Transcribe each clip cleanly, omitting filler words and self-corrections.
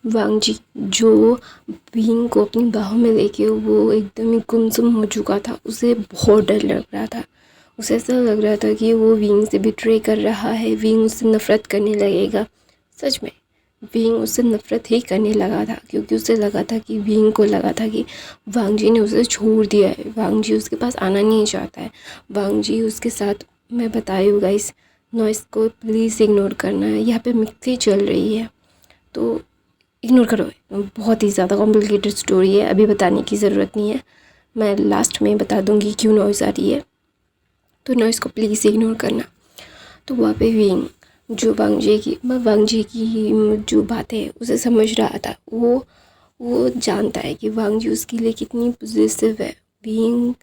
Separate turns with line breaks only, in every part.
वांग जी जो विंग को अपनी बाहों में लेके वो एकदम ही गुमसुम हो चुका था, उसे बहुत डर लग रहा था। उसे ऐसा लग रहा था कि वो विंग से बिट्रे कर रहा है, विंग उससे नफ़रत करने लगेगा। सच में विंग उससे नफ़रत ही करने लगा था, क्योंकि उसे लगा था कि विंग को लगा था कि वांग जी ने उसे छोड़ दिया है, वांग जी उसके पास आना नहीं चाहता है, वांग जी उसके साथ। मैं बताई हूँ गाइस, नॉइस को प्लीज़ इग्नोर करना है, यहाँ पे मिक्सी चल रही है तो इग्नोर करो। बहुत ही ज़्यादा कॉम्प्लिकेटेड स्टोरी है, अभी बताने की ज़रूरत नहीं है, मैं लास्ट में बता दूँगी क्यों नॉइज़ आ रही है, तो नॉइज़ को प्लीज़ इग्नोर करना। तो वहाँ पे विंग जो वांग जी की जो बातें है उसे समझ रहा था, वो जानता है कि वांग जी उसके लिए कितनी पॉजिटिव है। विंग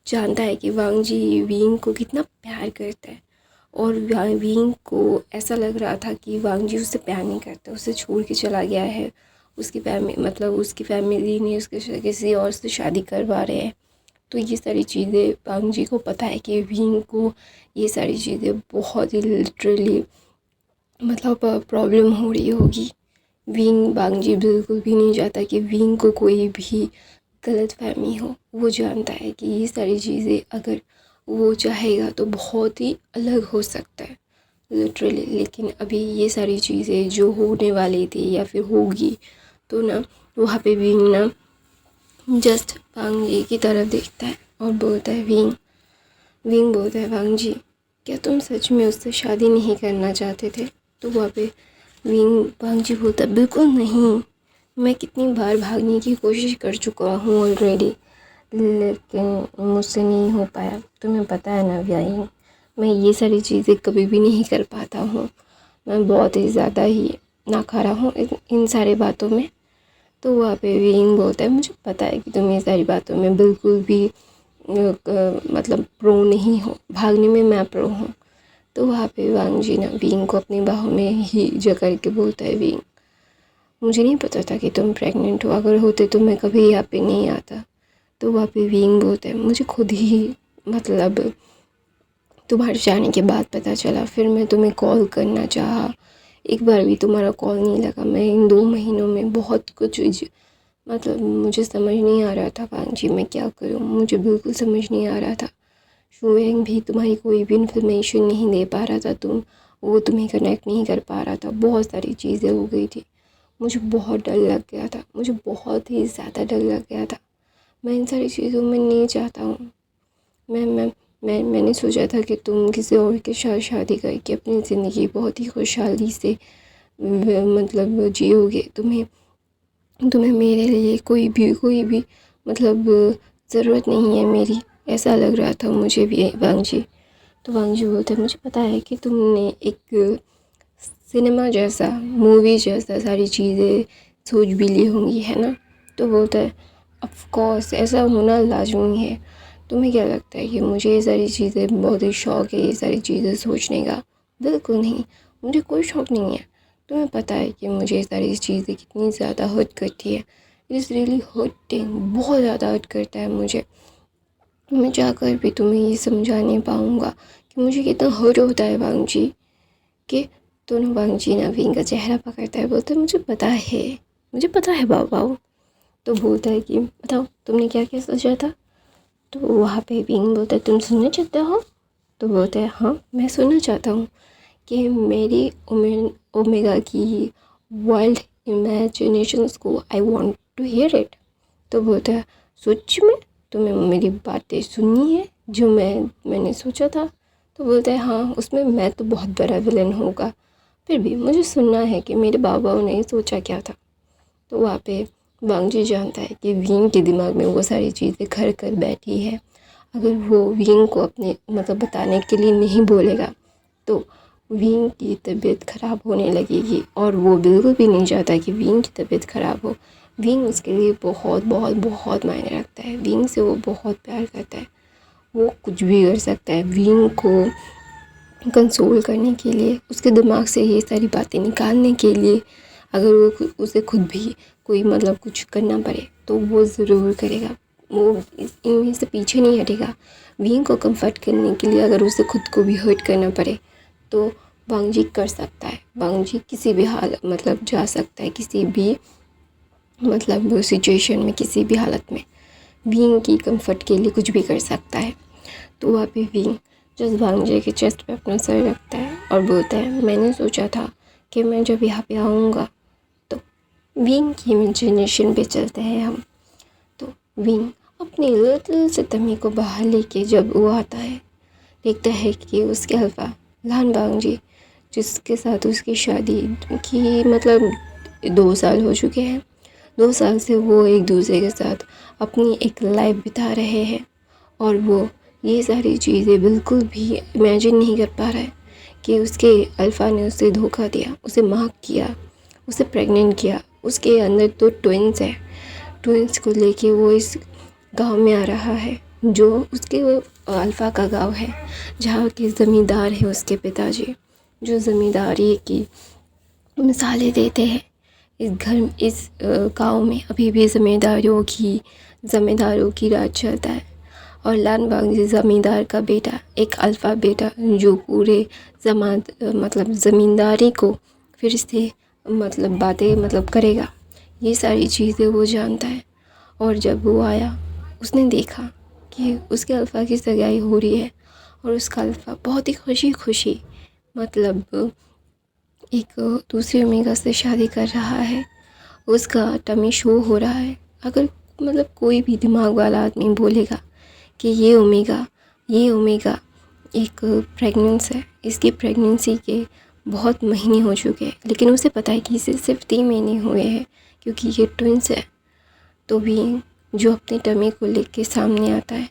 जानता है कि वांग जी विंग को कितना प्यार करता है, और विंग को ऐसा लग रहा था कि वांग जी उससे प्यार नहीं करता, उसे छोड़ के चला गया है। उसकी फैमिली ने उसके किसी और से शादी करवा रहे हैं। तो ये सारी चीज़ें वांग जी को पता है कि विंग को ये सारी चीज़ें बहुत ही लिटरली प्रॉब्लम हो रही होगी। वांग जी बिल्कुल भी नहीं चाहता कि विंग को कोई भी गलत फहमी हो। वो जानता है कि ये सारी चीज़ें अगर वो चाहेगा तो बहुत ही अलग हो सकता है लिटरली, लेकिन अभी ये सारी चीज़ें जो होने वाली थी या फिर होगी, तो ना वहाँ पे विंग ना जस्ट वांग जी की तरफ देखता है और बोलता है विंग बोलता है वांग जी, क्या तुम सच में उससे शादी नहीं करना चाहते थे? तो वहाँ पे वांग जी बोलता है बिल्कुल नहीं, मैं कितनी बार भागने की कोशिश कर चुका हूँ ऑलरेडी, लेकिन मुझसे नहीं हो पाया। तुम्हें पता है ना विंग, मैं ये सारी चीज़ें कभी भी नहीं कर पाता हूँ, मैं बहुत ही ज़्यादा ही नाकारा हूँ इन सारी बातों में। तो वहाँ पे विंग बोलता है मुझे पता है कि तुम ये सारी बातों में बिल्कुल भी प्रो नहीं हो, भागने में मैं प्रो हूँ। तो वहाँ पे वांग जी ना विंग को अपनी बाहों में ही जकड़ के बोलता है विंग, मुझे नहीं पता था कि तुम प्रेग्नेंट हो, अगर होते तो मैं कभी यहाँ पे नहीं आता। तो वहाँ पे विंग बोलता है मुझे खुद ही तुम्हारे जाने के बाद पता चला, फिर मैं तुम्हें कॉल करना चाहा, एक बार भी तुम्हारा कॉल नहीं लगा। मैं इन 2 महीनों में बहुत कुछ मुझे समझ नहीं आ रहा था वांग जी मैं क्या करूँ, मुझे बिल्कुल समझ नहीं आ रहा था। शुएंग भी तुम्हारी कोई भी इन्फॉर्मेशन नहीं दे पा रहा था, वो तुम्हें कनेक्ट नहीं कर पा रहा था, बहुत सारी चीज़ें हो गई थी। मुझे बहुत डर लग गया था, मुझे बहुत ही ज़्यादा डर लग गया था। मैं इन सारी चीज़ों में नहीं चाहता हूँ। मैंने सोचा था कि तुम किसी और के साथ शादी करके अपनी ज़िंदगी बहुत ही खुशहाली से जियोगे। तुम्हें मेरे लिए कोई भी ज़रूरत नहीं है मेरी, ऐसा लग रहा था मुझे भी वांग जी। तो वांग जी बोलते हैं मुझे पता है कि तुमने एक सिनेमा जैसा, मूवी जैसा सारी चीज़ें सोच भी ली होंगी, है ना? तो बोलता है ऑफ कोर्स ऐसा होना लाजमी है। तुम्हें क्या लगता है कि मुझे ये सारी चीज़ें बहुत ही शौक़ है, ये सारी चीज़ें सोचने का? बिल्कुल नहीं, मुझे कोई शौक़ नहीं है। तुम्हें पता है कि मुझे ये सारी चीज़ें कितनी ज़्यादा हर्ट करती है। इट इज़ रियली हर्टिंग, बहुत ज़्यादा हर्ट करता है मुझे। मैं चाहकर भी तुम्हें ये समझा नहीं पाऊँगा कि मुझे कितना हर्ट होता है वांग जी। कि दोनों वांग जी ना विंग का चेहरा पकड़ता है, बोलता है मुझे पता है बाबा। तो बोलता है कि बताओ तुमने क्या क्या सोचा था? तो वहाँ पे विंग बोलता है तुम सुनना चाहते हो? तो बोलता है हाँ मैं सुनना चाहता हूँ कि मेरी ओमेगा की वाइल्ड इमेजिनेशंस को I want to hear it. तो बोलता है सच में तुम्हें मेरी बातें सुननी है जो मैंने सोचा था? तो बोलता है हाँ, उसमें मैं तो बहुत बड़ा विलन होगा, फिर भी मुझे सुनना है कि मेरे बाबा ने सोचा क्या था। तो वहाँ पे वांग जी जानता है कि विंग के दिमाग में वो सारी चीज़ें घर कर बैठी है। अगर वो विंग को अपने बताने के लिए नहीं बोलेगा तो विंग की तबीयत ख़राब होने लगेगी, और वो बिल्कुल भी नहीं चाहता कि विंग की तबीयत ख़राब हो। विंग उसके लिए बहुत बहुत बहुत मायने रखता है, विंग से वो बहुत प्यार करता है, वो कुछ भी कर सकता है विंग को कंसोल करने के लिए, उसके दिमाग से ये सारी बातें निकालने के लिए। अगर वो उसे खुद भी कोई कुछ करना पड़े तो वो ज़रूर करेगा, वो इनमें से पीछे नहीं हटेगा। विंग को कंफर्ट करने के लिए अगर उसे खुद को भी हर्ट करना पड़े तो वांग जी कर सकता है। वांग जी किसी भी हाल मतलब जा सकता है, किसी भी मतलब सिचुएशन में, किसी भी हालत में विंग की कंफर्ट के लिए कुछ भी कर सकता है। तो वहाँ पे विंग जस्ट वांग जी के चेस्ट पे अपना सर रखता है और बोलता है, मैंने सोचा था कि मैं जब यहाँ पे आऊँगा तो विंग की इमेजिनेशन पे चलते हैं हम। तो विंग अपनी लिटिल से तमी को बाहर लेके जब वो आता है, देखता है कि उसके अल्फा लान वांग जी, जिसके साथ उसकी शादी की मतलब 2 साल हो चुके हैं, 2 साल से वो एक दूसरे के साथ अपनी एक लाइफ बिता रहे हैं और वो ये सारी चीज़ें बिल्कुल भी इमेजिन नहीं कर पा रहा है कि उसके अल्फ़ा ने उसे धोखा दिया, उसे माफ़ किया, उसे प्रेग्नेंट किया। उसके अंदर 2 ट्विंस है। ट्विंस को लेके वो इस गांव में आ रहा है जो उसके अल्फ़ा का गांव है, जहाँ के ज़मींदार हैं उसके पिताजी, जो ज़मींदारी की मिसालें देते हैं। इस गांव में अभी भी ज़मींदारों की राज चलता है और लान वांग ज़मींदार का बेटा, एक अल्फ़ा बेटा जो पूरे मतलब ज़मींदारी को फिर से मतलब बातें मतलब करेगा, ये सारी चीज़ें वो जानता है। और जब वो आया, उसने देखा कि उसके अल्फ़ा की सगाई हो रही है और उसका अल्फ़ा बहुत ही खुशी खुशी मतलब एक दूसरे ओमेगा से शादी कर रहा है। उसका टमी शो हो रहा है। अगर मतलब कोई भी दिमाग वाला आदमी बोलेगा कि ये ओमेगा एक प्रेगनेंस है, इसकी प्रेगनेंसी के बहुत महीने हो चुके हैं, लेकिन उसे पता है कि इसे सिर्फ 3 महीने हुए हैं क्योंकि ये ट्विंस है। तो भी जो अपनी टमी को लेके सामने आता है,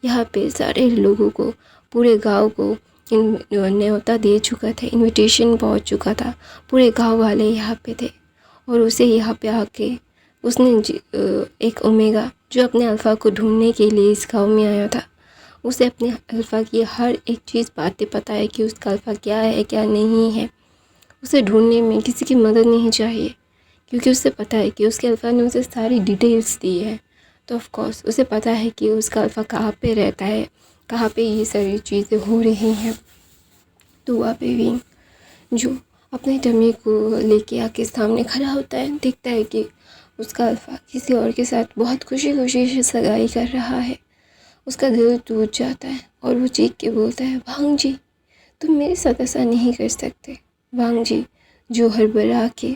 यहाँ पे सारे लोगों को, पूरे गांव को न्योता दे चुका था, इनविटेशन पहुँच चुका था, पूरे गांव वाले यहाँ पे थे और उसे यहाँ पे आके उसने एक ओमेगा जो अपने अल्फ़ा को ढूंढने के लिए इस गांव में आया था, उसे अपने अल्फ़ा की हर एक चीज़ बातें पता है कि उसका अल्फ़ा क्या है क्या नहीं है। उसे ढूंढने में किसी की मदद नहीं चाहिए क्योंकि उसे पता है कि उसके अल्फ़ा ने उसे सारी डिटेल्स दी है। तो ऑफ कोर्स उसे पता है कि उसका अल्फ़ा कहाँ पे रहता है, कहाँ पे ये सारी चीज़ें हो रही हैं। तो वहाँ पे भी जो अपने टमी को लेके आके सामने खड़ा होता है, देखता है कि उसका अल्फ़ा किसी और के साथ बहुत खुशी खुशी से सगाई कर रहा है। उसका दिल टूट जाता है और वो चीख के बोलता है, वांग जी तुम मेरे साथ ऐसा नहीं कर सकते। वांग जी जो हड़बड़ा के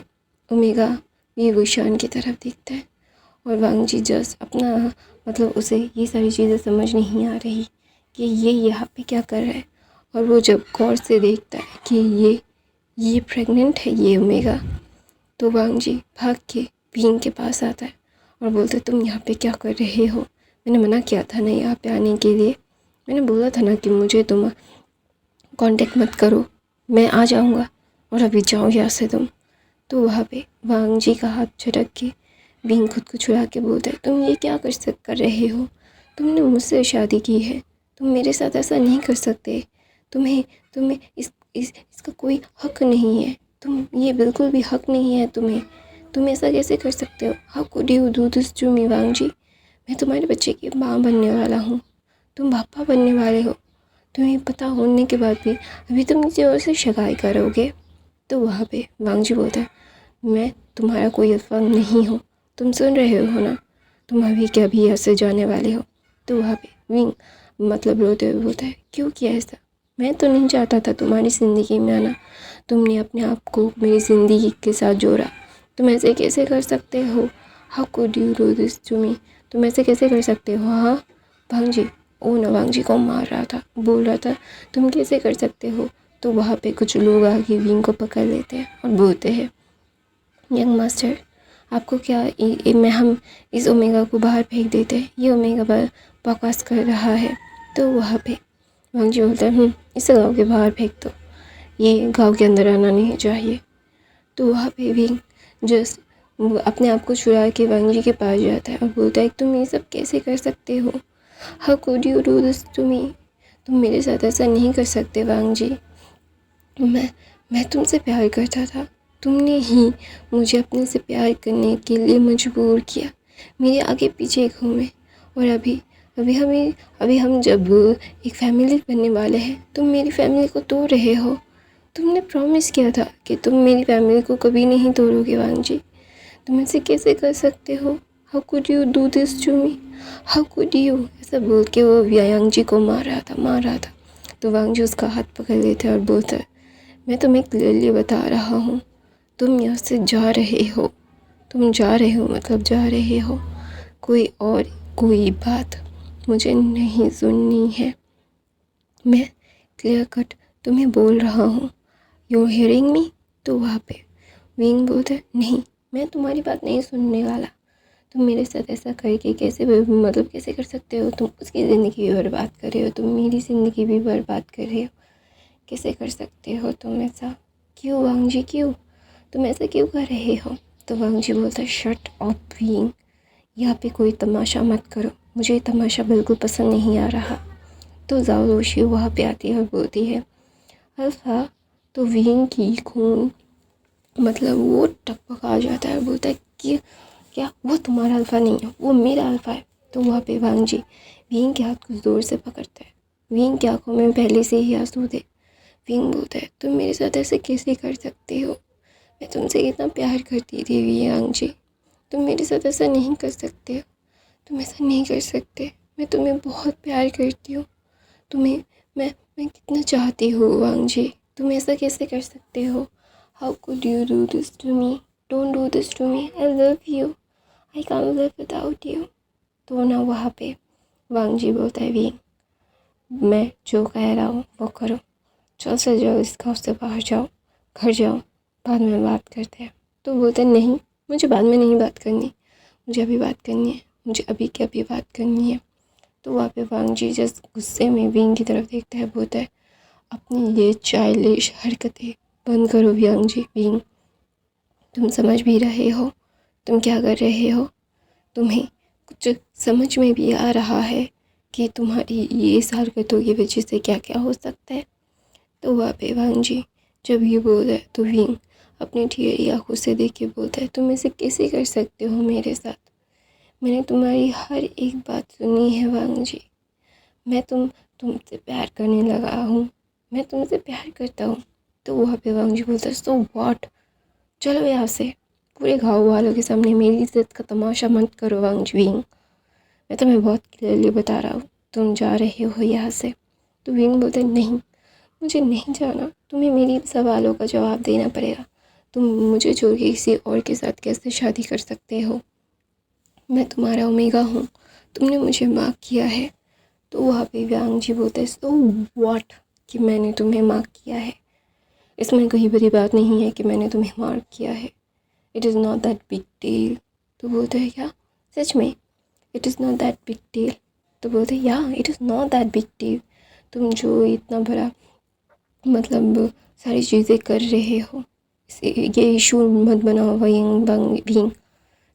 ओमेगा विभूषण की तरफ देखता है और वांग जी जस्ट अपना मतलब उसे ये सारी चीज़ें समझ नहीं आ रही कि ये यहाँ पे क्या कर रहा है। और वो जब गौर से देखता है कि ये प्रेग्नेंट है ये ओमेगा, तो वांग जी भाग के विंग के पास आता है और बोलता है, तुम यहाँ पे क्या कर रहे हो? मैंने मना किया था ना यहाँ पे आने के लिए, मैंने बोला था ना कि मुझे तुम कांटेक्ट मत करो, मैं आ जाऊँगा और अभी जाओ यहाँ से तुम। तो वहाँ पे वांग जी का हाथ झटक के विंग खुद को छुड़ा के बोलता है, तुम ये क्या कर रहे हो? तुमने मुझसे शादी की है, तुम मेरे साथ ऐसा नहीं कर सकते। तुम्हें तुम्हें इसका कोई हक नहीं है। तुम ये बिल्कुल भी हक नहीं है तुम्हें। तुम ऐसा कैसे कर सकते हो? How could you do this to me Wang ji? मैं तुम्हारे बच्चे की माँ बनने वाला हूँ, तुम पापा बनने वाले हो। तुम्हें पता होने के बाद भी अभी तुम किसी और से सगाई करोगे? तो वहाँ पे वांग जी बोलता है, मैं तुम्हारा कोई अल्फ़ा नहीं हूँ, तुम सुन रहे हो ना, तुम अभी क्या भी यहाँ से जाने वाले हो। तो वहाँ पे विंग मतलब रोते हुए बोलता है, क्यों किया ऐसा? मैं तो नहीं चाहता था तुम्हारी ज़िंदगी में आना, तुमने अपने आप को मेरी ज़िंदगी के साथ जोड़ा, तुम ऐसे कैसे कर सकते हो? How could you do this to me? तुम ऐसे कैसे कर सकते हो? हाँ वांग जी, वो ना वांग जी को मार रहा था, बोल रहा था तुम कैसे कर सकते हो। तो वहाँ पे कुछ लोग आके विंग को पकड़ लेते हैं और बोलते हैं, यंग मास्टर आपको क्या हम इस ओमेगा को बाहर फेंक देते हैं, ये ओमेगा बकवास कर रहा है। तो वहाँ पे वांग जी बोलता है, इसे गाँव के बाहर फेंक दो, ये गाँव के अंदर आना नहीं चाहिए। तो वहाँ पे भी जस्ट अपने आप को छुड़ा के वांग जी के पास जाता है और बोलता है, तुम ये सब कैसे कर सकते हो? How could you do this to me? तुम मेरे साथ ऐसा नहीं कर सकते वांग जी। मैं तुमसे प्यार करता था, तुमने ही मुझे अपने से प्यार करने के लिए मजबूर किया, मेरे आगे पीछे घूमे और अभी हम जब एक फैमिली बनने वाले हैं, तुम मेरी फैमिली को तोड़ रहे हो। तुमने प्रॉमिस किया था कि तुम मेरी फैमिली को कभी नहीं तोड़ोगे वांग जी। तुम ऐसे कैसे कर सकते हो? How could you do this to me? How could you? ऐसा बोल के वो वांग जी को मार रहा था। तो वांग जी उसका हाथ पकड़ लेते और बोलता है, मैं तुम्हें क्लियरली बता रहा हूँ, तुम यहाँ से जा रहे हो। तुम जा रहे हो मतलब जा रहे हो। कोई बात मुझे नहीं सुननी है। मैं क्लियर कट तुम्हें बोल रहा हूँ। You hearing me? तो वहाँ पे विंग बोलता है, नहीं, मैं तुम्हारी बात नहीं सुनने वाला। तुम मेरे साथ ऐसा करके कैसे कर सकते हो? तुम उसकी ज़िंदगी भी बर्बाद कर रहे हो, तुम मेरी ज़िंदगी भी बर्बाद कर रहे हो। कैसे कर सकते हो तुम ऐसा? क्यों वांग जी, क्यों? तुम ऐसा क्यों कर रहे हो? तो वांग जी बोलता है, शट अप विंग, यहाँ पे कोई तमाशा मत करो, मुझे तमाशा बिल्कुल पसंद नहीं आ रहा। तो जाओ रोशी वहाँ पे आती है और बोलती है, अल्फा। तो विंग की खून वो टकपका जाता है, बोलता है कि क्या वो तुम्हारा अल्फा नहीं है, वो मेरा अल्फा है। तो वहाँ पे वांग जी विंग के हाथ को ज़ोर से पकड़ता है। विंग की आंखों में पहले से ही आंसू थे। विंग बोलता है, तुम मेरे साथ ऐसे कैसे कर सकते हो? मैं तुमसे इतना प्यार करती थी वांग जी, तुम मेरे साथ ऐसा नहीं कर सकते हो। तुम ऐसा नहीं कर सकते। मैं तुम्हें बहुत प्यार करती हूँ। तुम्हें मैं कितना चाहती हूँ वांग जी, तुम ऐसा कैसे कर सकते हो? How could you do this to me? Don't do this to me, I love you, I can't live without you. तो ना वहाँ पे वांग जी बोलता है, विंग मैं जो कह रहा हूँ वो करो, चल जाओ, इस गाँव से बाहर जाओ, घर जाओ, बाद में बात करते हैं। तो बोलते हैं, नहीं, मुझे बाद में नहीं बात करनी, मुझे अभी बात करनी है, मुझे अभी की अभी बात करनी है। तो वहाँ पे वांग जी जस्ट गुस्से में विंग की तरफ देखता है, बोलता है, अपनी ये चाइल्डिश हरकतें बंद करो वांग जी। विंग, तुम समझ भी रहे हो तुम क्या कर रहे हो? तुम्हें कुछ समझ में भी आ रहा है कि तुम्हारी ये इस हरकतों की वजह से क्या क्या हो सकता है? तो वहाँ पे वांग जी जब ये बोल रहा है तो विंग अपनी ठियरी आंखों से देख के बोलता है, तुम ऐसे कैसे कर सकते हो मेरे साथ? मैंने तुम्हारी हर एक बात सुनी है वांग जी। मैं तुमसे प्यार करने लगा हूँ, मैं तुमसे प्यार करता हूँ। तो वहाँ पे वांग जी बोलता है, सो व्हाट, चलो यहाँ से, पूरे गाँव वालों के सामने मेरी इज्जत का तमाशा मत करो वांग जी। विंग, मैं तुम्हें बहुत क्लियरली बता रहा हूँ, तुम जा रहे हो यहाँ से। तो विंग बोलते, नहीं, मुझे नहीं जाना, तुम्हें मेरी सवालों का जवाब देना पड़ेगा। तुम मुझे छोड़ के किसी और के साथ कैसे शादी कर सकते हो? मैं तुम्हारा ओमेगा हूँ, तुमने मुझे माफ़ किया है। तो वहाँ पे वांग जी बोलते हैं, सो व्हाट कि मैंने तुम्हें माफ़ किया है, इसमें कोई बड़ी बात नहीं है कि मैंने तुम्हें माफ़ किया है। It is not that big deal. तो बोलते हैं, क्या सच में it is not that big deal? तो बोलते हैं, या it is not that big deal. तुम जो इतना बड़ा सारी चीज़ें कर रहे हो, ये इशू मत बनाओ विंग,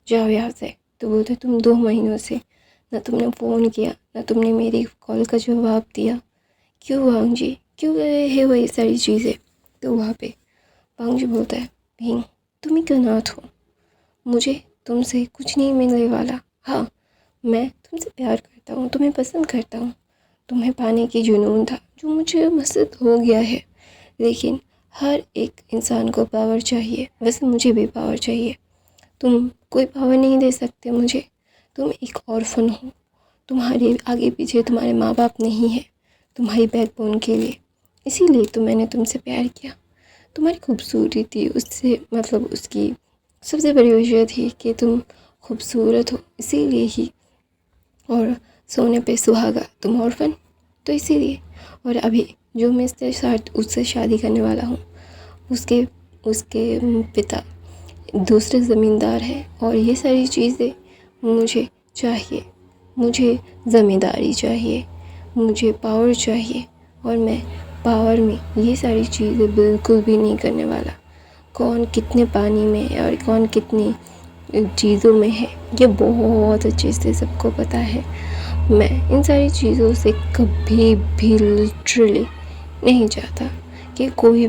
जाओ यहाँ से। तो बोलते, तुम 2 महीनों से ना तुमने फ़ोन किया, ना तुमने मेरी कॉल का जवाब दिया, क्यों वांग जी, क्यों कर रहे हो ये सारी चीज़ें? तो वहाँ पे वांग जी बोलता है, विंग, तुम ही अनाथ हो, मुझे तुमसे कुछ नहीं मिलने वाला। हाँ, मैं तुमसे प्यार करता हूँ, तुम्हें पसंद करता हूँ, तुम्हें पाने की जुनून था जो मुझे मुझसे हो गया है। लेकिन हर एक इंसान को पावर चाहिए, वैसे मुझे भी पावर चाहिए। तुम कोई पावर नहीं दे सकते मुझे, तुम एक ऑर्फन हो, तुम्हारे आगे पीछे तुम्हारे माँ बाप नहीं है तुम्हारी बैकबोन के लिए, इसीलिए तो मैंने तुमसे प्यार किया। तुम्हारी खूबसूरती उससे उसकी सबसे बड़ी वजह थी कि तुम खूबसूरत हो, इसीलिए ही। और सोने पे सुहागा, तुम ऑर्फन, तो इसीलिए। और अभी जो मैं इसके साथ उससे शादी करने वाला हूँ, उसके उसके पिता दूसरे ज़मींदार हैं, और ये सारी चीज़ें मुझे चाहिए। मुझे ज़मींदारी चाहिए, मुझे पावर चाहिए, और मैं पावर में ये सारी चीज़ें बिल्कुल भी नहीं करने वाला। कौन कितने पानी में है और कौन कितनी चीज़ों में है, ये बहुत अच्छे से सबको पता है। मैं इन सारी चीज़ों से कभी भी लिटरली नहीं चाहता कि कोई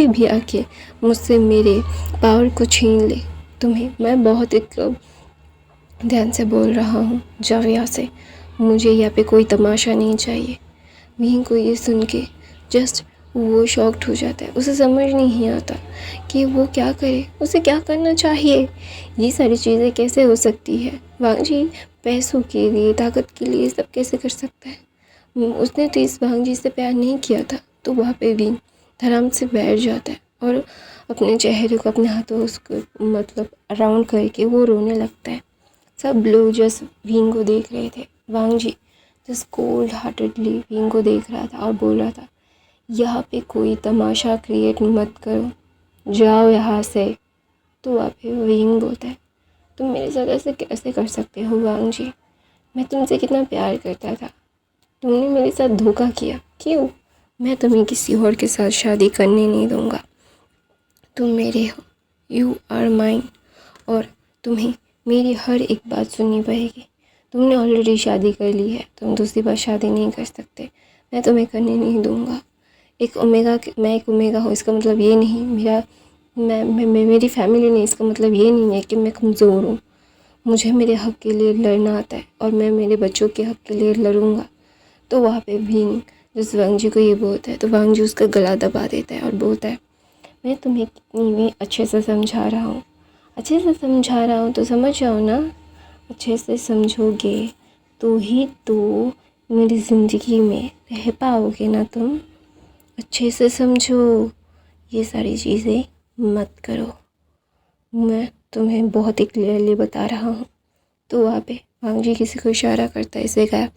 भी आके मुझसे मेरे पावर को छीन ले। तुम्हें मैं बहुत एक ध्यान से बोल रहा हूँ, जाओ यहाँ से, मुझे यहाँ पे कोई तमाशा नहीं चाहिए। विंग को ये सुन के जस्ट वो शॉक्ड हो जाता है, उसे समझ नहीं आता कि वो क्या करे, उसे क्या करना चाहिए। ये सारी चीज़ें कैसे हो सकती है? वांग जी पैसों के लिए, ताकत के लिए सब कैसे कर सकता है? उसने तो इस वांग जी से प्यार नहीं किया था। तो वहाँ पे विंग आराम से बैठ जाता है और अपने चेहरे को अपने हाथों उसको मतलब अराउंड करके वो रोने लगता है। सब लोग जस्ट विंग को देख रहे थे। वांग जी जस्ट कोल्ड हार्टेडली विंग को देख रहा था और बोल रहा था, यहाँ पे कोई तमाशा क्रिएट मत करो, जाओ यहाँ से। तो वहाँ पे विंग बोलता है, तुम मेरे साथ ऐसे कैसे कर सकते हो वांग जी? मैं तुमसे कितना प्यार करता था, तुमने मेरे साथ धोखा किया, क्यों? मैं तुम्हें किसी और के साथ शादी करने नहीं दूँगा। तुम मेरे हो, यू आर माइन, और तुम्हें मेरी हर एक बात सुननी पड़ेगी। तुमने ऑलरेडी शादी कर ली है, तुम दूसरी बार शादी नहीं कर सकते। मैं तुम्हें करने नहीं दूँगा। मैं एक ओमेगा हूँ, इसका मतलब ये नहीं मेरी फैमिली नहीं, इसका मतलब ये नहीं है कि मैं कमज़ोर हूँ। मुझे मेरे हक़ के लिए लड़ना आता है और मैं मेरे बच्चों के हक़ के लिए लड़ूँगा। तो वहाँ पे विंग जिस वांग जी को ये बोलता है तो वांग जी उसका गला दबा देता है और बोलता है, मैं तुम्हें कितनी भी अच्छे से समझा रहा हूँ, अच्छे से समझा रहा हूँ तो समझ जाओ ना। अच्छे से समझोगे तो ही तो मेरी ज़िंदगी में रह पाओगे ना तुम। अच्छे से समझो, ये सारी चीज़ें मत करो, मैं तुम्हें बहुत ही क्लियरली बता रहा हूँ। तो वहाँ पे वांग जी किसी को इशारा करता है, इसे कहा,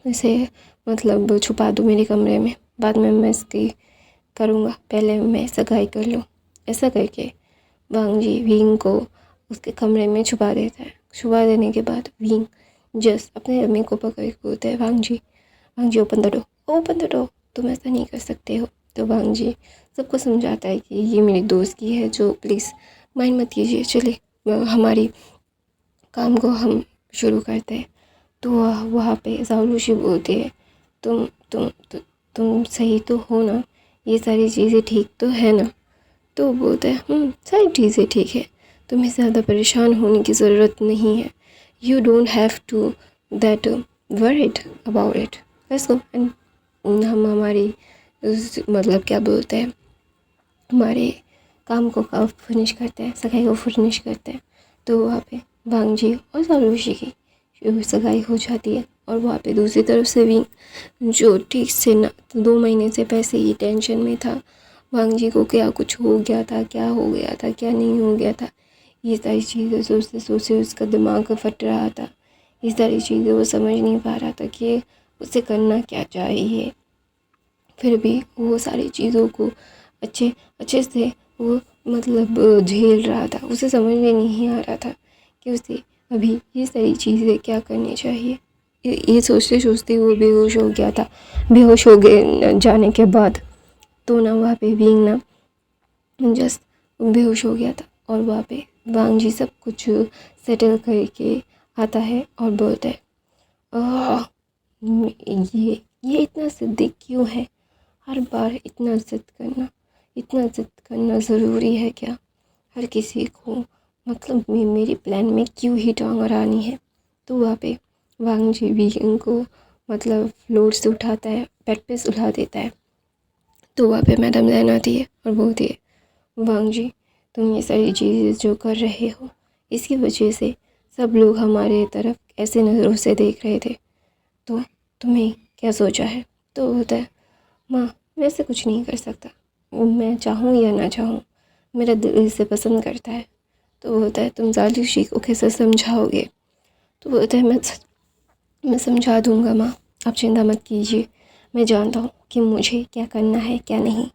इसे मतलब छुपा दो मेरे कमरे में, बाद में मैं इसकी करूँगा, पहले मैं सगाई कर लूँ। ऐसा करके वांग जी विंग को उसके कमरे में छुपा देता है। छुपा देने के बाद विंग जस्ट अपने रमी को पकड़ के बोलता है, Wang ji open the door, open the door, तुम ऐसा नहीं कर सकते हो। तो वांग जी सबको समझाता है कि ये मेरी दोस्त की है, जो प्लीज़ माइंड मत कीजिए, चलिए हमारी काम को हम शुरू करते हैं। तो वहाँ पे ज़ाओलुशी बोलती है, तुम तुम तु, तुम सही तो हो ना, ये सारी चीज़ें ठीक तो है ना? तो बोलता है, सारी चीज़ें ठीक है, तुम्हें ज़्यादा परेशान होने की ज़रूरत नहीं है। You don't have to that worried about it, let's go. And हम हमारी मतलब क्या बोलते हैं, हमारे काम को कब फिनिश करते हैं, सगाई को फिनिश करते हैं। तो वहाँ पे वांग जी और ज़ाओलुशी की सगाई हो जाती है। और वहाँ पे दूसरी तरफ से विंग जो ठीक से ना 2 महीने से पहले ही टेंशन में था, वांग जी को क्या कुछ हो गया था, क्या हो गया था, क्या नहीं हो गया था, ये सारी चीज़ें सोचते सोचते उसका दिमाग फट रहा था। ये सारी चीज़ें वो समझ नहीं पा रहा था कि उसे करना क्या चाहिए। फिर भी वो सारी चीज़ों को अच्छे अच्छे से वो मतलब झेल रहा था। उसे समझ में नहीं आ रहा था कि उसे अभी ये सारी चीज़ें क्या करनी चाहिए। ये सोचते सोचते वो बेहोश हो गया था। बेहोश हो गए जाने के बाद तो ना वहाँ पे विंग ना जस्ट बेहोश हो गया था। और वहाँ पे वांग जी सब कुछ सेटल करके आता है और बोलता है, "आह, ये इतना ज़िद्दी क्यों है? हर बार इतना ज़िद करना ज़रूरी है क्या? हर किसी को मतलब मेरी प्लान में क्यों ही टांग अड़ानी है?" तो वहाँ पे वांग जी विंग को मतलब फ्लोर से उठाता है, बेड पे सुला देता है। तो वहाँ पे मैडम जैन आती है और बोलती है, वांग जी, तुम ये सारी चीज़ें जो कर रहे हो, इसकी वजह से सब लोग हमारे तरफ ऐसे नज़रों से देख रहे थे, तो तुम्हें क्या सोचा है? तो होता है, माँ मैं ऐसे कुछ नहीं कर सकता, मैं चाहूँ या ना चाहूँ, मेरा दिल इसे पसंद करता है। तो होता है, तुम ज़ाओलुशी को कैसे समझाओगे? तो होता है, मैं समझा दूँगा माँ, आप चिंता मत कीजिए, मैं जानता हूँ कि मुझे क्या करना है क्या नहीं।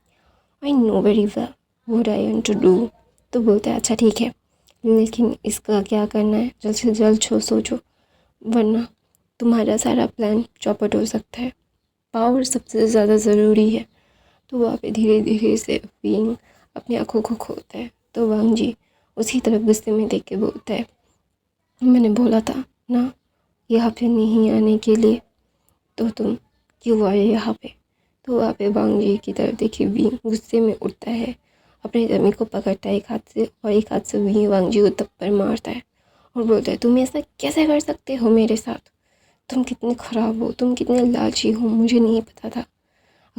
I know very well what I want to do. तो बोलता है, अच्छा ठीक है, लेकिन इसका क्या करना है जल्द से जल्द सोचो, वरना तुम्हारा सारा प्लान चौपट हो सकता है। पावर सबसे ज़्यादा ज़रूरी है। तो वहाँ पे धीरे धीरे से विंग अपनी आँखों को खोलता है। तो वांग जी उसी तरफ गुस्से में देख के बोलता है, मैंने बोला था ना यहाँ पे नहीं आने के लिए, तो तुम क्यों आए यहाँ पे? तो वहाँ पे वांग जी की तरफ देखिए विंग गुस्से में उठता है, अपने जमी को पकड़ता है एक हाथ से और एक हाथ से विंग वांग जी को थप्पड़ मारता है और बोलता है, तुम ऐसा कैसे कर सकते हो मेरे साथ? तुम कितने ख़राब हो, तुम कितने लालची हो, मुझे नहीं पता था।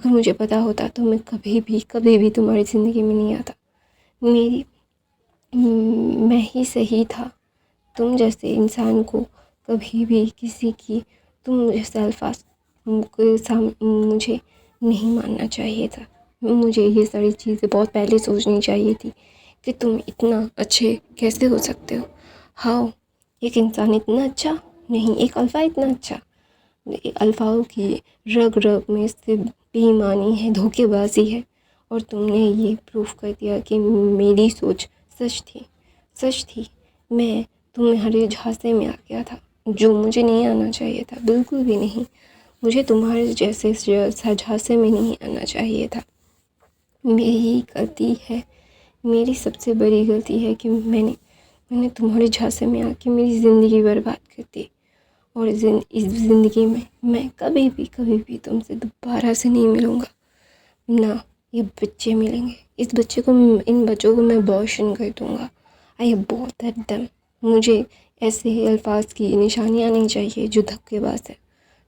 अगर मुझे पता होता तो मैं कभी भी तुम्हारी ज़िंदगी में नहीं आता। मेरी मैं ही सही था। तुम जैसे इंसान को कभी भी किसी की तुम जैसे अल्फाज के मुझे नहीं मानना चाहिए था। मुझे ये सारी चीज़ें बहुत पहले सोचनी चाहिए थी कि तुम इतना अच्छे कैसे हो सकते हो। हाउ एक इंसान इतना अच्छा नहीं, एक अल्फ़ा इतना अच्छा। अल्फ़ाओं की रग रग में से बेईमानी है, धोखेबाजी है, और तुमने ये प्रूफ कर दिया कि मेरी सोच सच थी। मैं तुम्हारे झांसे में आ गया था, जो मुझे नहीं आना चाहिए था, बिल्कुल भी नहीं। मुझे तुम्हारे जैसे झांसे में नहीं आना चाहिए था। मेरी गलती है, मेरी सबसे बड़ी गलती है कि मैंने तुम्हारे झांसे में आके मेरी ज़िंदगी बर्बाद कर दी। और इस ज़िंदगी में मैं कभी भी तुमसे दोबारा से नहीं मिलूँगा ना। ये बच्चे मिलेंगे, इन बच्चों को मैं अबॉर्शन कर दूँगा। आई बहुत एकदम मुझे ऐसे अल्फाज की निशानियाँ नहीं चाहिए जो धक्केबाज है।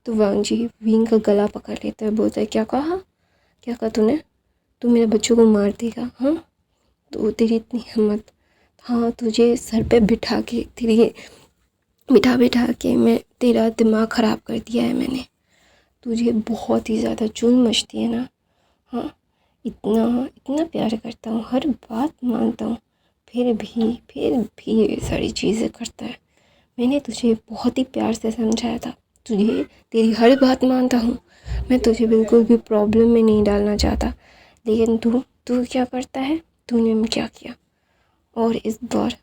तो वांग जी वीन का गला पकड़ लेता है, बोलता है क्या कहा तूने? तू मेरे बच्चों को मार देगा? हाँ, तो तेरी इतनी हिम्मत? हाँ, तुझे सर पे बिठा के मैं तेरा दिमाग ख़राब कर दिया है मैंने। तुझे बहुत ही ज़्यादा चुल मचती है ना? हाँ, इतना प्यार करता हूँ, हर बात मानता हूँ, फिर भी ये सारी चीज़ें करता है। मैंने तुझे बहुत ही प्यार से समझाया था, तुझे तेरी हर बात मानता हूँ, मैं तुझे बिल्कुल भी प्रॉब्लम में नहीं डालना चाहता, लेकिन तू क्या करता है? तूने क्या किया? और इस बार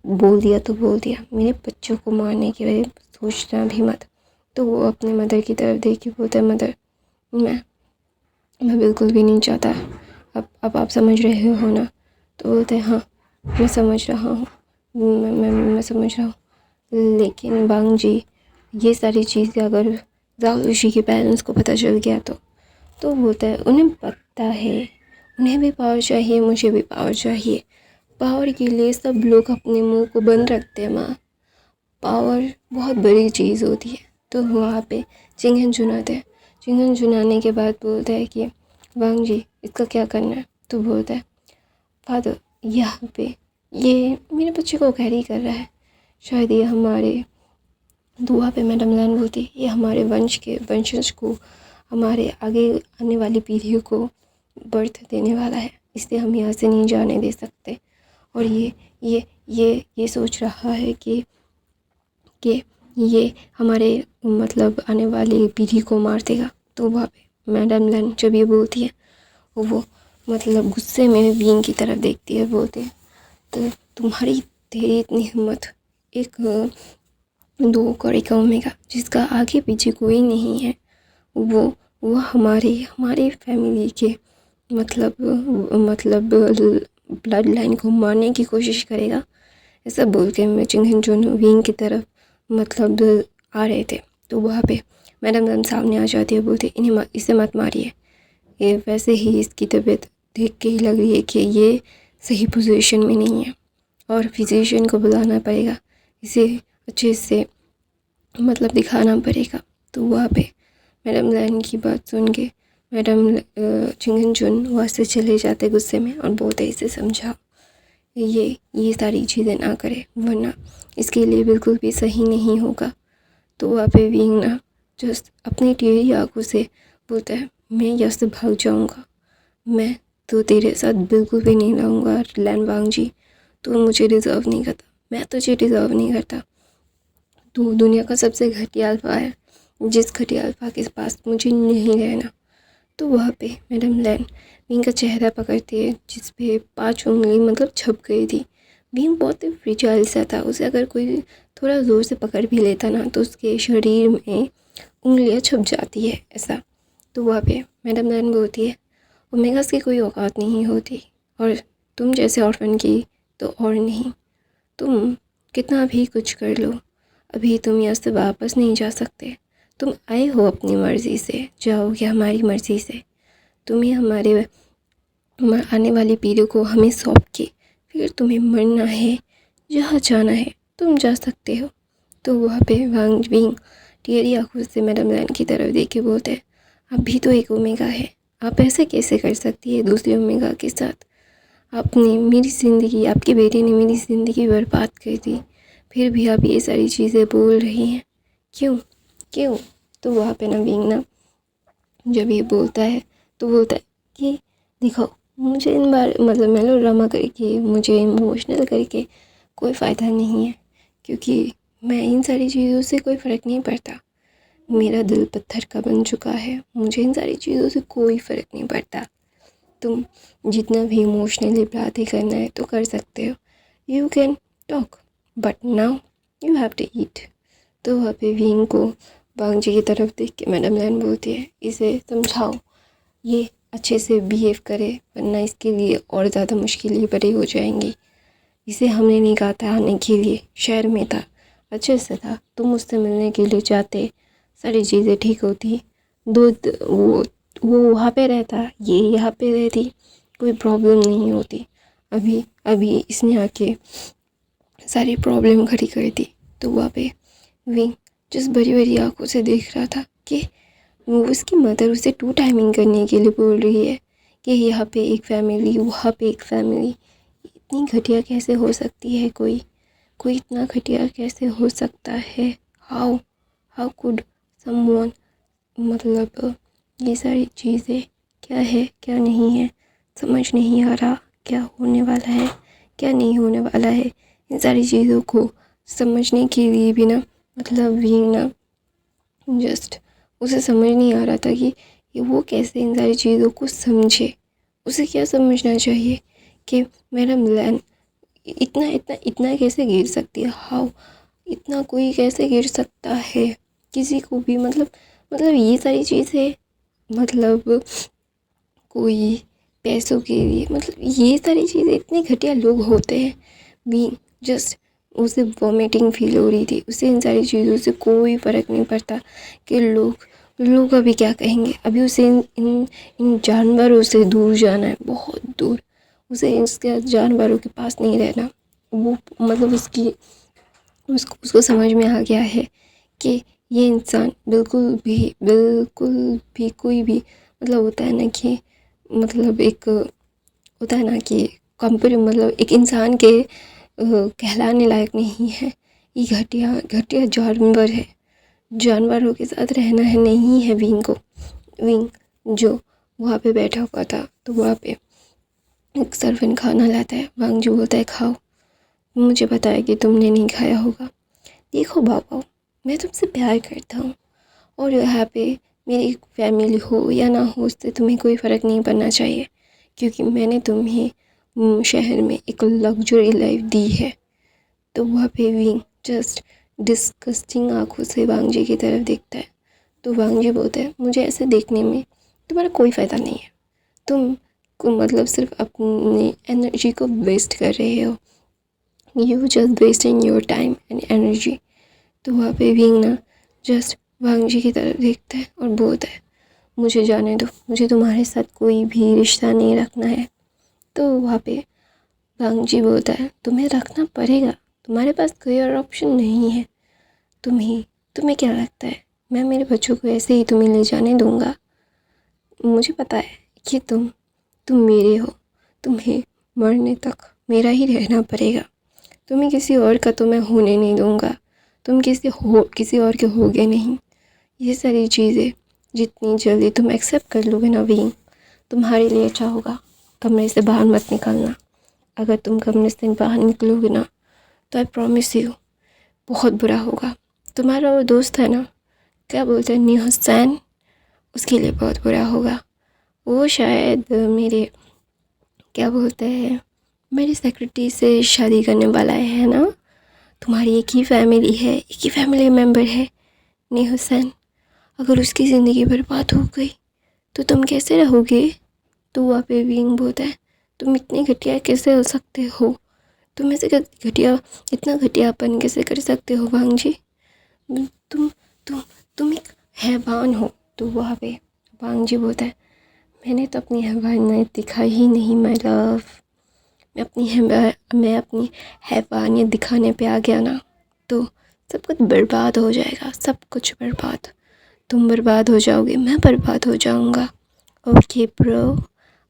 बोल दिया तो बोल दिया, मेरे बच्चों को मारने की वजह सोचना भी मत। तो वो अपने मदर की तरफ देख के बोलता है, मदर मैं बिल्कुल भी नहीं चाहता। अब आप समझ रहे हो ना? तो बोलते हैं हाँ, मैं समझ रहा हूँ, मैं समझ रहा हूँ, लेकिन वांग जी ये सारी चीज़ें अगर जाओशी के पेरेंट्स को पता चल गया तो बोलता है उन्हें पता है, उन्हें भी पावर चाहिए, मुझे भी पावर चाहिए। पावर के लिए सब लोग अपने मुंह को बंद रखते हैं माँ। पावर बहुत बड़ी चीज़ होती है। तो वहाँ पे चिंगन चुनाते हैं। चिंगन चुनाने के बाद बोलता है कि वांग जी इसका क्या करना है? तो बोलता है फादर यहाँ पे ये मेरे बच्चे को कैरी कर रहा है, शायद ये हमारे दुआ पे मैडम लैन बोलती ये हमारे वंशज को, हमारे आगे आने वाली पीढ़ियों को बर्थ देने वाला है, इसलिए हम यहाँ से नहीं जाने दे सकते। और ये सोच रहा है कि ये हमारे मतलब आने वाली पीढ़ी को मार देगा। तो वहाँ पे मैडम लैन जब ये बोलती है वो मतलब गुस्से में वीन की तरफ देखती है, बोलते हैं तो तेरी इतनी हिम्मत, एक दो कौड़ी का ओमेगा जिसका आगे पीछे कोई नहीं है, वो हमारे फैमिली के मतलब ब्लड लाइन को मारने की कोशिश करेगा। ऐसा बोल के मैं चिंगन चुन विंग की तरफ मतलब आ रहे थे। तो वहाँ पे मैडम लैन सामने आ जाती है, बोलती इसे मत मारिए, ये वैसे ही इसकी तबीयत देख के ही लग रही है कि ये सही पोजीशन में नहीं है और फिजिशियन को बुलाना पड़ेगा, इसे अच्छे से मतलब दिखाना पड़ेगा। तो वहाँ पे मैडम लैन की बात सुन के मैडम चिंगन चुन वहाँ से चले जाते गुस्से में और बोलते इसे समझाओ ये सारी चीज़ें ना करे वरना इसके लिए बिल्कुल भी सही नहीं होगा। तो वहाँ पे विंग ना जस्ट अपनी टेढ़ी आँखों से बोलता है मैं यहाँ से भाग जाऊँगा, मैं तो तेरे साथ बिल्कुल भी नहीं रहूँगा लैन वांग जी, तो मुझे डिज़र्व नहीं करता, मैं तुझे डिज़र्व नहीं करता। तू दुनिया का सबसे घटिया अल्फा है, जिस घटिया अल्फा के पास मुझे नहीं रहना। तो वहाँ पे मैडम लैन विंग का चेहरा पकड़ती है जिस पे 5 उंगली मतलब छप गई थी। विंग बहुत ही फ्रिजाइल सा था, उसे अगर कोई थोड़ा ज़ोर से पकड़ भी लेता ना तो उसके शरीर में उंगलियां छप जाती है ऐसा। तो वहाँ पे मैडम लैन बोलती है ओमेगास की कोई औकात नहीं होती और तुम जैसे ऑर्फन की तो और नहीं, तुम कितना भी कुछ कर लो अभी तुम यहाँ से वापस नहीं जा सकते। तुम आए हो अपनी मर्ज़ी से, जाओगे हमारी मर्ज़ी से, तुम्हें हमारे आने वाली पीढ़ी को हमें सौंप के फिर तुम्हें मरना है, जहाँ जाना है तुम जा सकते हो। तो वहाँ पे वांग विंग टेढ़ी आँखों से मैडम लैन की तरफ देख के बोलते हैं अब भी तो एक ओमेगा है, आप ऐसे कैसे कर सकती है दूसरी ओमेगा के साथ? आपने मेरी ज़िंदगी, आपके बेटे ने मेरी ज़िंदगी बर्बाद कर दी, फिर भी आप ये सारी चीज़ें बोल रही हैं, क्यों क्यों? तो वहाँ पे नवीन ना जब ये बोलता है तो बोलता है कि देखो, मुझे इन बार मतलब मेलोड्रामा करके, मुझे इमोशनल करके कोई फ़ायदा नहीं है, क्योंकि मैं इन सारी चीज़ों से कोई फ़र्क नहीं पड़ता। मेरा दिल पत्थर का बन चुका है, मुझे इन सारी चीज़ों से कोई फ़र्क नहीं पड़ता। तुम जितना भी इमोशनली बातें करना है तो कर सकते हो, you can talk, but now you have to eat. तो वहाँ पे विंग को बांग जी की तरफ देख के मैडम लैन बोलती है, इसे समझाओ ये अच्छे से बिहेव करे, वरना इसके लिए और ज़्यादा मुश्किलें बड़ी हो जाएंगी। इसे हमने नहीं कहा था आने के लिए, शहर में था, अच्छे से था, तुम उससे मिलने के लिए जाते, सारी चीज़ें ठीक होती, दूध वो वहाँ पे रहता, ये यहाँ पे रहती, कोई प्रॉब्लम नहीं होती। अभी अभी इसने आके सारी प्रॉब्लम खड़ी कर दी। तो वहाँ पे विंग जिस बड़ी बड़ी आंखों से देख रहा था कि वो उसकी मदर उसे टू टाइमिंग करने के लिए बोल रही है कि यहाँ पे एक फैमिली, वहाँ पे एक फैमिली। इतनी घटिया कैसे हो सकती है कोई कोई इतना घटिया कैसे हो सकता है? हाउ हाउ कुड समवन, मतलब ये सारी चीज़ें क्या है क्या नहीं है समझ नहीं आ रहा, क्या होने वाला है क्या नहीं होने वाला है। इन सारी चीज़ों को समझने के लिए भी ना, मतलब विंग ना जस्ट, उसे समझ नहीं आ रहा था कि ये वो कैसे इन सारी चीज़ों को समझे। उसे क्या समझना चाहिए कि मेरा मिलन इतना इतना इतना कैसे गिर सकती है? हाउ, इतना कोई कैसे गिर सकता है किसी को भी? मतलब ये सारी चीज़ें, मतलब कोई पैसों के लिए, मतलब ये सारी चीज़ें, इतने घटिया लोग होते हैं भी। जस्ट उसे वॉमिटिंग फील हो रही थी, उसे इन सारी चीज़ों से कोई फ़र्क नहीं पड़ता कि लोग अभी क्या कहेंगे। अभी उसे इन जानवरों से दूर जाना है, बहुत दूर। उसे इसके जानवरों के पास नहीं रहना। वो मतलब उसको समझ में आ गया है कि ये इंसान बिल्कुल भी कोई भी, मतलब होता है ना कि, मतलब एक होता है ना कि कंपेयर, मतलब एक इंसान के कहलाने लायक नहीं है। ये घटिया घटिया जानवर है, जानवरों के साथ रहना है नहीं है विंग को। विंग जो वहाँ पे बैठा हुआ था, तो वहाँ पे एक सर्वेंट खाना लाता है। वांग जो बोलता है खाओ, मुझे पता है कि तुमने नहीं खाया होगा। देखो बाबा, मैं तुमसे प्यार करता हूँ, और यहाँ पे मेरी फैमिली हो या ना हो, उससे तुम्हें कोई फ़र्क नहीं पड़ना चाहिए, क्योंकि मैंने तुम्हें शहर में एक लग्जरी लाइफ दी है। तो वहाँ पे विंग जस्ट डिस्गस्टिंग आंखों से वांग जी की तरफ देखता है। तो वांग जी बोलता है, मुझे ऐसे देखने में तुम्हारा कोई फ़ायदा नहीं है, तुम को मतलब सिर्फ अपनी एनर्जी को वेस्ट कर रहे हो, you just wasting your time and energy. तो वहाँ पे विंग ना जस्ट वांग जी की तरफ देखता है और बोलता है, मुझे जाने दो, मुझे तुम्हारे साथ कोई भी रिश्ता नहीं रखना है। तो वहाँ पे वांग जी बोलता है, तुम्हें रखना पड़ेगा, तुम्हारे पास कोई और ऑप्शन नहीं है। तुम्हें क्या लगता है मैं मेरे बच्चों को ऐसे ही तुम्हें ले जाने दूँगा? मुझे पता है कि तुम मेरे हो, तुम्हें मरने तक मेरा ही रहना पड़ेगा, तुम्हें किसी और का तो मैं होने नहीं दूँगा, तुम किसी और के होगे नहीं। ये सारी चीज़ें जितनी जल्दी तुम एक्सेप्ट कर लोगे ना विंग, तुम्हारे लिए अच्छा होगा। कमरे से बाहर मत निकलना, अगर तुम कमरे से बाहर निकलोगे ना तो आई प्रॉमिस यू बहुत बुरा होगा। तुम्हारा वो दोस्त है ना, क्या बोलते हैं, हुसैन, उसके लिए बहुत बुरा होगा। वो शायद मेरे, क्या बोलते हैं, मेरी सेक्रेटरी से शादी करने वाला है ना। तुम्हारी एक ही फैमिली है, एक ही फैमिली मेम्बर है हुसैन। अगर उसकी ज़िंदगी बर्बाद हो गई तो तुम कैसे रहोगे? तो वहाँ पे विंग बोलता है, तुम इतने घटिया कैसे हो सकते हो? तुम ऐसे घटिया, इतना घटियापन कैसे कर सकते हो वांग जी? तुम तुम तुम एक हैवान हो। तो वहाँ पे वांग जी बोलता है, मैंने तो अपनी हैवानियत दिखाई ही नहीं माय लव। मैं अपनी हैवानियत दिखाने पे आ गया ना तो सब कुछ बर्बाद हो जाएगा, सब कुछ बर्बाद। तुम बर्बाद हो जाओगे, मैं बर्बाद हो जाऊँगा। Okay bro,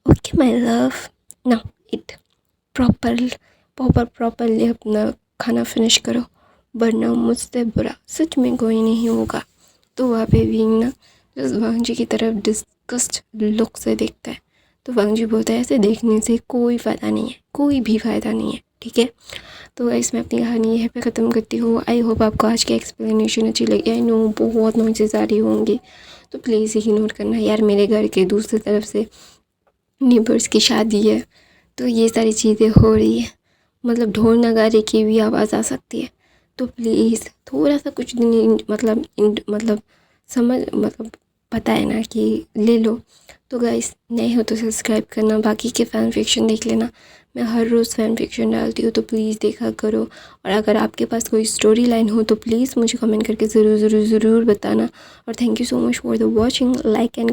okay my love, ना इट प्रॉपरली अपना खाना फिनिश करो, वरना मुझसे बुरा सच में कोई नहीं होगा। तो वहाँ पे विंग ना वांग जी की तरफ डिस्गस्ट लुक से देखता है। तो वांग जी बोलता है ऐसे देखने से कोई फ़ायदा नहीं है, कोई भी फ़ायदा नहीं है, ठीक है। तो इसमें अपनी कहानी यहीं पे ख़त्म करती हूँ। आई होप आपको आज की एक्सप्लेनेशन अच्छी लगी। आई नो बहुत नॉइसेस आ रही होंगी, तो प्लीज़ इग्नोर करना यार। मेरे घर के दूसरी तरफ से नेबर्स की शादी है, तो ये सारी चीज़ें हो रही है, मतलब ढोल नगारे की भी आवाज़ आ सकती है। तो प्लीज़ थोड़ा सा कुछ दिन मतलब समझ मतलब पता है ना कि ले लो। तो गाइस नए हो तो सब्सक्राइब करना, बाकी के फ़ैन फिक्शन देख लेना। मैं हर रोज़ फ़ैन फिक्शन डालती हूँ, तो प्लीज़ देखा करो। और अगर आपके पास कोई स्टोरी लाइन हो तो प्लीज़ मुझे कमेंट करके ज़रूर बताना। और thank you so much for the watching, like and